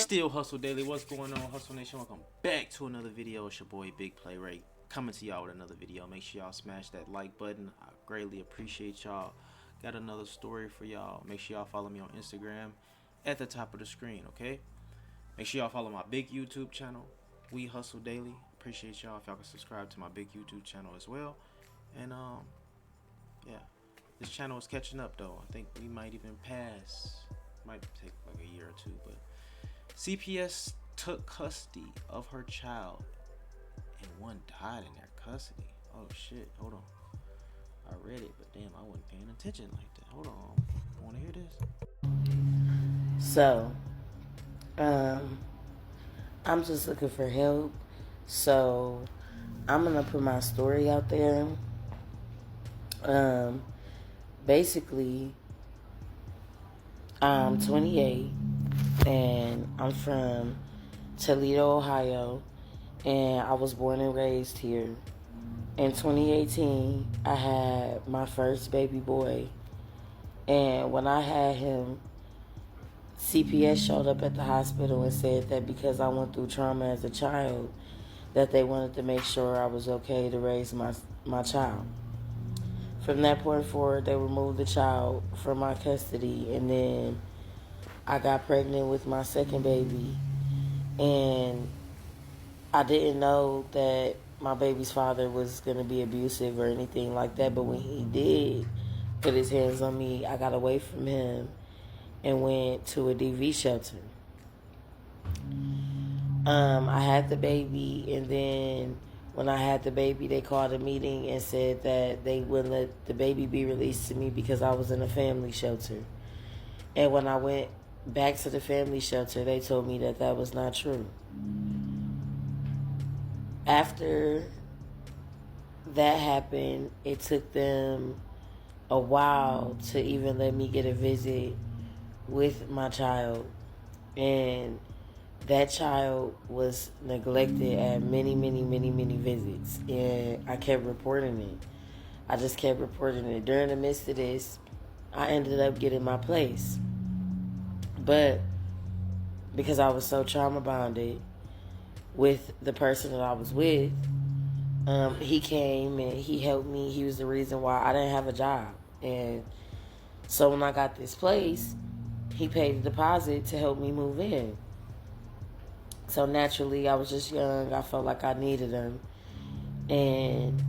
Still Hustle Daily. What's going on, Hustle Nation? Welcome back to another video. It's your boy Big Play Ray coming to y'all with another video. Make sure y'all smash that like button. I greatly appreciate y'all. Got another story for y'all. Make sure y'all follow me on Instagram at the top of the screen, okay? Make sure y'all follow my big YouTube channel, We Hustle Daily. Appreciate y'all if y'all can subscribe to my big YouTube channel as well. And yeah, this channel is catching up though. I think we might even pass. Might take like a year or two, but CPS took custody of her child and one died in their custody. Oh shit, hold on. I read it, but damn, I wasn't paying attention like that. Hold on. I wanna hear this. So, I'm just looking for help. So, I'm gonna put my story out there. Basically, I'm 28 and I'm from Toledo, Ohio, and I was born and raised here. In 2018, I had my first baby boy, and when I had him, CPS showed up at the hospital and said that because I went through trauma as a child, that they wanted to make sure I was okay to raise my child. From that point forward, they removed the child from my custody, and then I got pregnant with my second baby, and I didn't know that my baby's father was going to be abusive or anything like that, but when he did put his hands on me, I got away from him and went to a DV shelter. I had the baby, and then when I had the baby, they called a meeting and said that they wouldn't let the baby be released to me because I was in a family shelter. And when I went back to the family shelter, they told me that that was not true. After that happened, it took them a while to even let me get a visit with my child. And that child was neglected at many visits. And I kept reporting it. I just kept reporting it. During the midst of this, I ended up getting my place. But because I was so trauma bonded with the person that I was with, he came and he helped me. He was the reason why I didn't have a job. And so when I got this place, he paid a deposit to help me move in. So naturally, I was just young. I felt like I needed him. And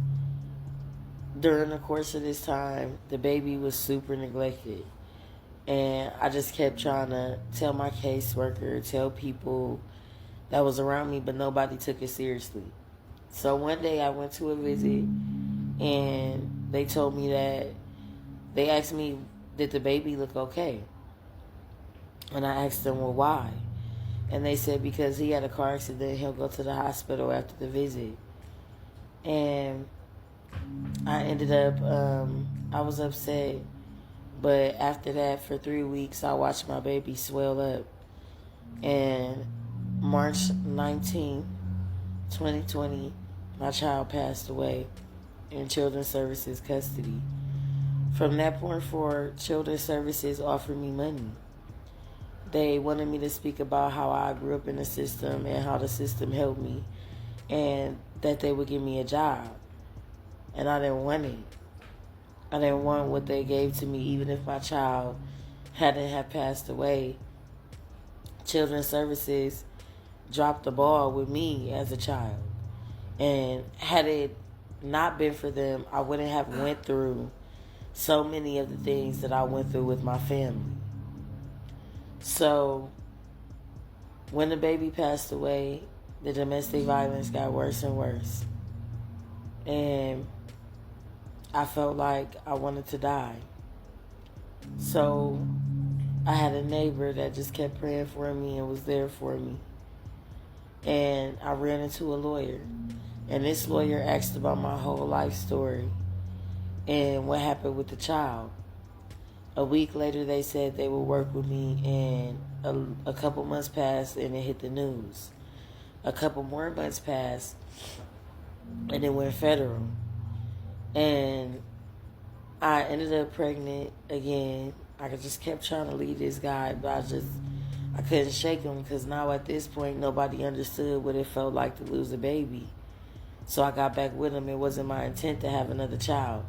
during the course of this time, the baby was super neglected. And I just kept trying to tell my caseworker, tell people that was around me, but nobody took it seriously. So one day I went to a visit, and they told me that, they asked me, did the baby look okay? And I asked them, well, why? And they said because he had a car accident, he'll go to the hospital after the visit. And I ended up, I was upset. But after that, for 3 weeks, I watched my baby swell up. And March 19th, 2020, my child passed away in Children's Services custody. From that point forward, Children's Services offered me money. They wanted me to speak about how I grew up in the system and how the system helped me, and that they would give me a job. And I didn't want it. I didn't want what they gave to me, even if my child hadn't have passed away. Children's Services dropped the ball with me as a child. And had it not been for them, I wouldn't have went through so many of the things that I went through with my family. So when the baby passed away, the domestic violence got worse and worse. And I felt like I wanted to die. So I had a neighbor that just kept praying for me and was there for me. And I ran into a lawyer. And this lawyer asked about my whole life story and what happened with the child. A week later, they said they would work with me, and a couple months passed and it hit the news. A couple more months passed and it went federal. And I ended up pregnant again. I just kept trying to leave this guy, but I couldn't shake them because now at this point nobody understood what it felt like to lose a baby. So I got back with him. It wasn't my intent to have another child.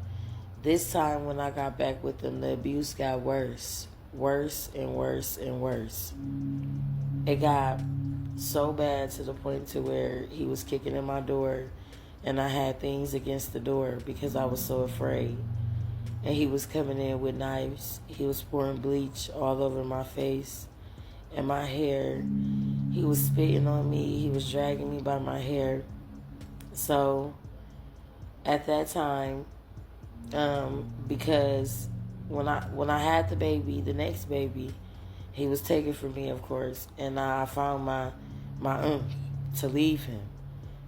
This time when I got back with him, the abuse got worse. Worse and worse and worse. It got so bad to the point to where he was kicking in my door and I had things against the door because I was so afraid. And he was coming in with knives. He was pouring bleach all over my face and my hair. He was spitting on me. He was dragging me by my hair. So at that time, because when I had the baby, the next baby, he was taken from me, of course, and I found my to leave him.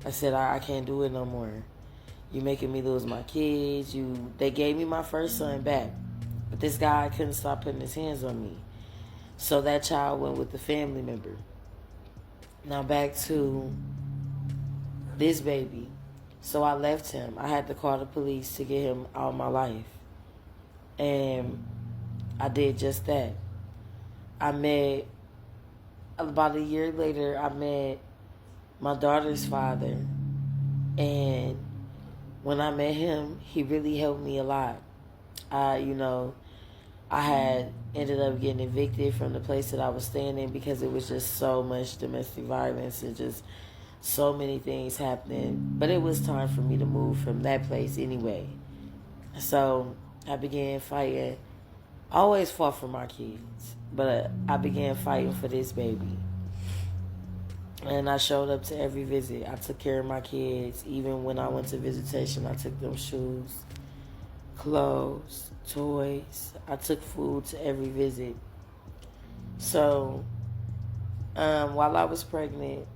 I said I can't do it no more. You making me lose my kids. They gave me my first son back, but this guy couldn't stop putting his hands on me. So that child went with the family member. Now back to this baby. So I left him. I had to call the police to get him out of my life. And I did just that. About a year later, I met my daughter's father. And when I met him, he really helped me a lot. I had ended up getting evicted from the place that I was staying in because it was just so much domestic violence and just so many things happening. But it was time for me to move from that place anyway. So I began fighting. I always fought for my kids, but I began fighting for this baby. And I showed up to every visit. I took care of my kids. Even when I went to visitation, I took them shoes, clothes, toys. I took food to every visit. So while I was pregnant,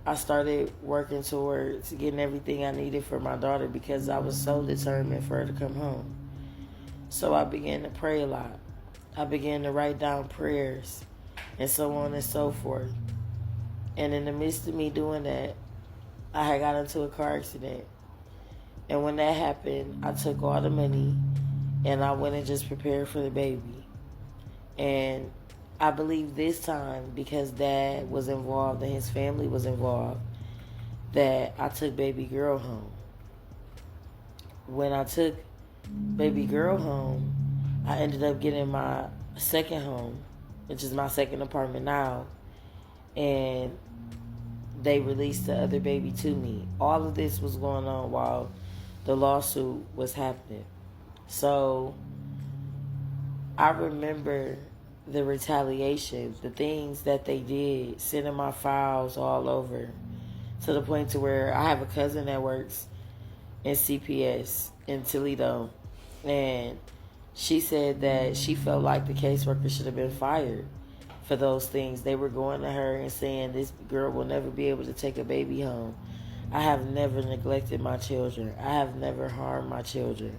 I started working towards getting everything I needed for my daughter because I was so determined for her to come home. So I began to pray a lot. I began to write down prayers and so on and so forth. And in the midst of me doing that, I had got into a car accident. And when that happened, I took all the money and I went and just prepared for the baby. And I believe this time, because Dad was involved and his family was involved, that I took baby girl home. When I took baby girl home, I ended up getting my second home, which is my second apartment now. And they released the other baby to me. All of this was going on while the lawsuit was happening. So I remember the retaliation, the things that they did, sending my files all over, to the point to where I have a cousin that works in CPS in Toledo, and she said that she felt like the caseworker should have been fired for those things. They were going to her and saying, this girl will never be able to take a baby home. I have never neglected my children. I have never harmed my children.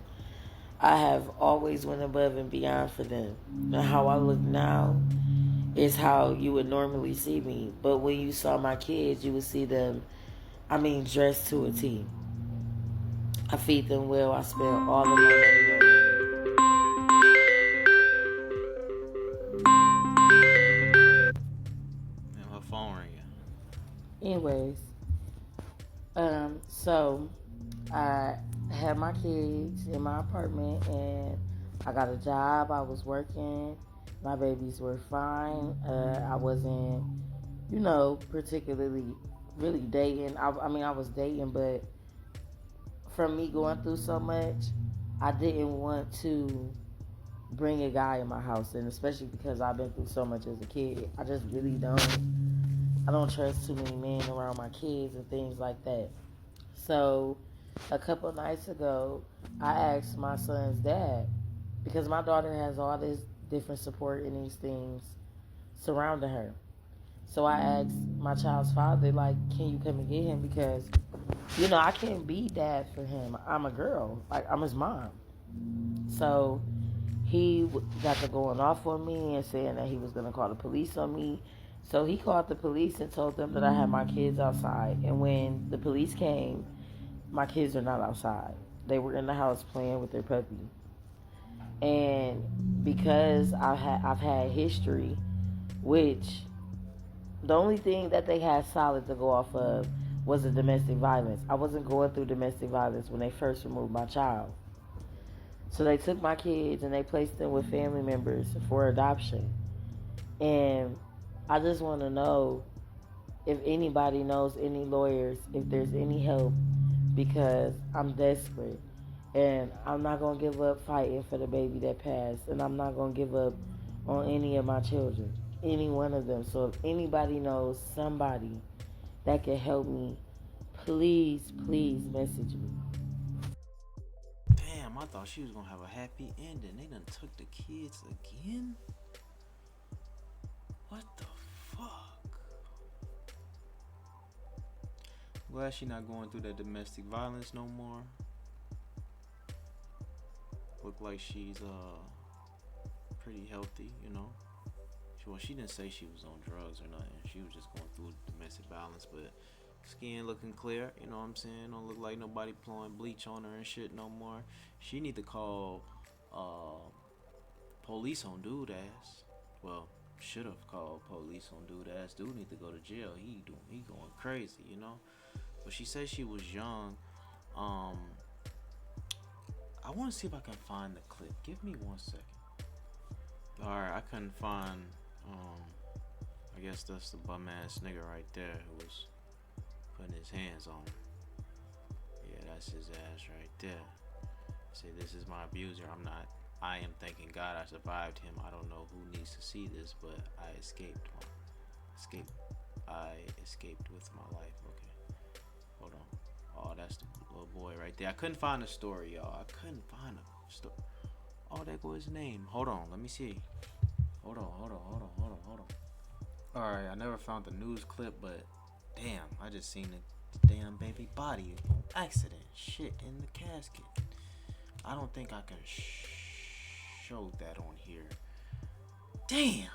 I have always went above and beyond for them. And how I look now is how you would normally see me. But when you saw my kids, you would see them, dressed to a T. I feed them well. I spend all of my money on them. And her phone ringing. Anyways, so I had my kids in my apartment and I got a job. I was working. My babies were fine. I wasn't, particularly really dating. I was dating, but from me going through so much, I didn't want to bring a guy in my house, and especially because I've been through so much as a kid. I just really I don't trust too many men around my kids and things like that. So a couple nights ago, I asked my son's dad, because my daughter has all this different support and these things surrounding her. So I asked my child's father, like, can you come and get him? Because, I can't be dad for him. I'm a girl. Like, I'm his mom. So he got to going off on me and saying that he was going to call the police on me. So he called the police and told them that I had my kids outside. And when the police came, my kids are not outside. They were in the house playing with their puppy. And because I've had history, which The only thing that they had solid to go off of was the domestic violence. I wasn't going through domestic violence when they first removed my child. So they took my kids and they placed them with family members for adoption. And I just want to know if anybody knows any lawyers, if there's any help, because I'm desperate. And I'm not going to give up fighting for the baby that passed. And I'm not going to give up on any of my children, any one of them. So if anybody knows somebody that can help me, please, please message me. Damn, I thought she was gonna have a happy ending. They done took the kids again? What the fuck? Glad she not going through that domestic violence no more. Look like she's pretty healthy, you know. Well, she didn't say she was on drugs or nothing. She was just going through domestic violence, but skin looking clear, you know what I'm saying? Don't look like nobody pouring bleach on her and shit no more. She need to call police on dude ass. Well, should have called police on dude ass. Dude need to go to jail. He going crazy, you know. But she said she was young. I want to see if I can find the clip. Give me 1 second. All right, I couldn't find. I guess that's the bum ass nigga right there who was putting his hands on her. Yeah, that's his ass right there. Say, this is my abuser. I am thanking God I survived him. I don't know who needs to see this, but I escaped with my life. Okay, hold on. Oh, that's the little boy right there. I couldn't find a story, y'all. I couldn't find a story. Oh, there goes his name. Hold on, let me see. Hold on. Alright, I never found the news clip, but damn, I just seen the damn baby body on accident. Shit in the casket. I don't think I can show that on here. Damn!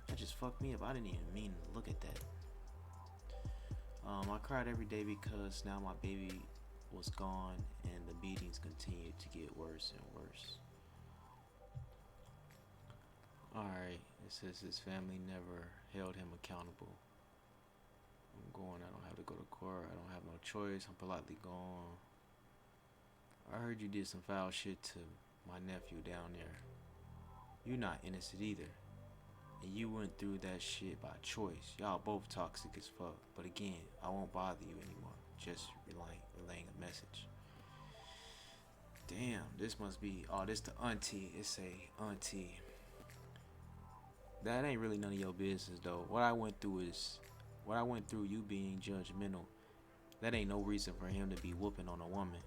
That just fucked me up. I didn't even mean to look at that. I cried every day because now my baby was gone and the beatings continued to get worse and worse. Alright, it says his family never held him accountable. I'm going, I don't have to go to court, I don't have no choice, I'm politely gone. I heard you did some foul shit to my nephew down there. You're not innocent either. And you went through that shit by choice. Y'all both toxic as fuck. But again, I won't bother you anymore. Just relaying a message. Damn, this must be, oh, this the auntie. It say auntie. That ain't really none of your business though. What I went through you being judgmental. That ain't no reason for him to be whooping on a woman.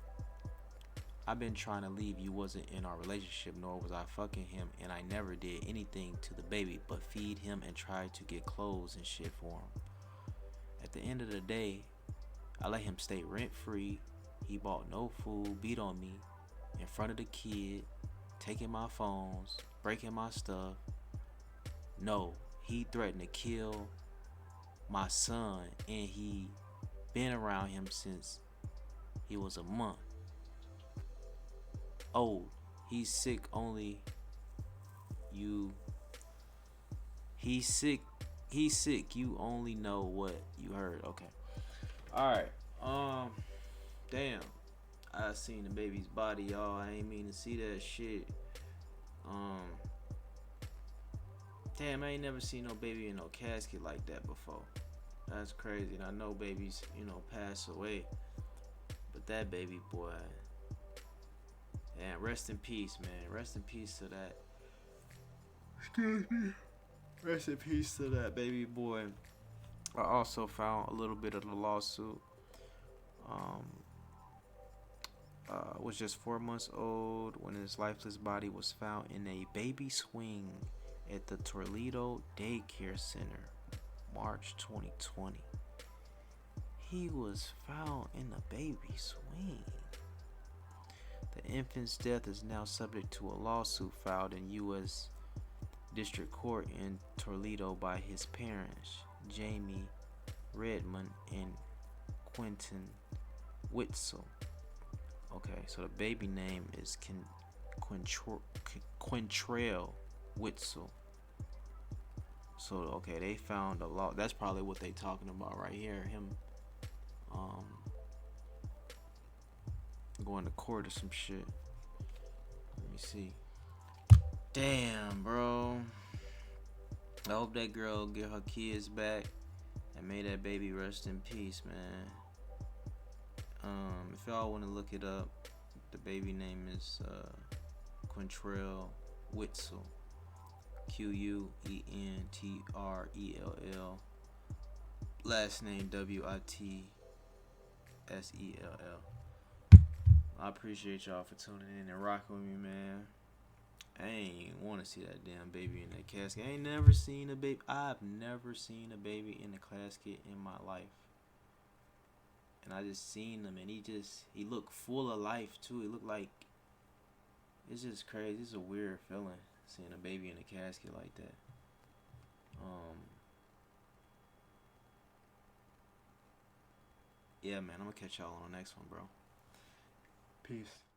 I've been trying to leave. You wasn't in our relationship, nor was I fucking him, and I never did anything to the baby but feed him and try to get clothes and shit for him. At the end of the day, I let him stay rent free. He bought no food, beat on me in front of the kid, taking my phones, breaking my stuff. No, he threatened to kill my son, and he been around him since he was a month. Oh, he's sick only you. He's sick. You only know what you heard. Okay. Alright. Damn. I seen the baby's body, y'all. I ain't mean to see that shit. Damn, I ain't never seen no baby in no casket like that before. That's crazy. And I know babies, pass away. But that baby boy. And rest in peace, man. Rest in peace to that. Excuse me. Rest in peace to that baby boy. I also found a little bit of the lawsuit. Was just 4 months old when his lifeless body was found in a baby swing at the Toledo Daycare Center, March 2020. He was found in a baby swing. The infant's death is now subject to a lawsuit filed in U.S. District Court in Toledo by his parents, Jamie Redmond and Quentin Witzel. Okay, so the baby name is Quintrell Witzel. So okay, they found a law. That's probably what they talking about right here. Him, um, going to court or some shit. Let me see. Damn, bro. I hope that girl get her kids back and may that baby rest in peace, man. If y'all want to look it up, the baby name is Quintrell Witzel. Quentrell. Last name Wittsell. I appreciate y'all for tuning in and rocking with me, man. I ain't want to see that damn baby in that casket. I ain't never seen a baby. I've never seen a baby in a casket in my life. And I just seen him, and he looked full of life too. He looked like, it's just crazy. It's a weird feeling seeing a baby in a casket like that. Yeah, man, I'm gonna catch y'all on the next one, bro. Peace.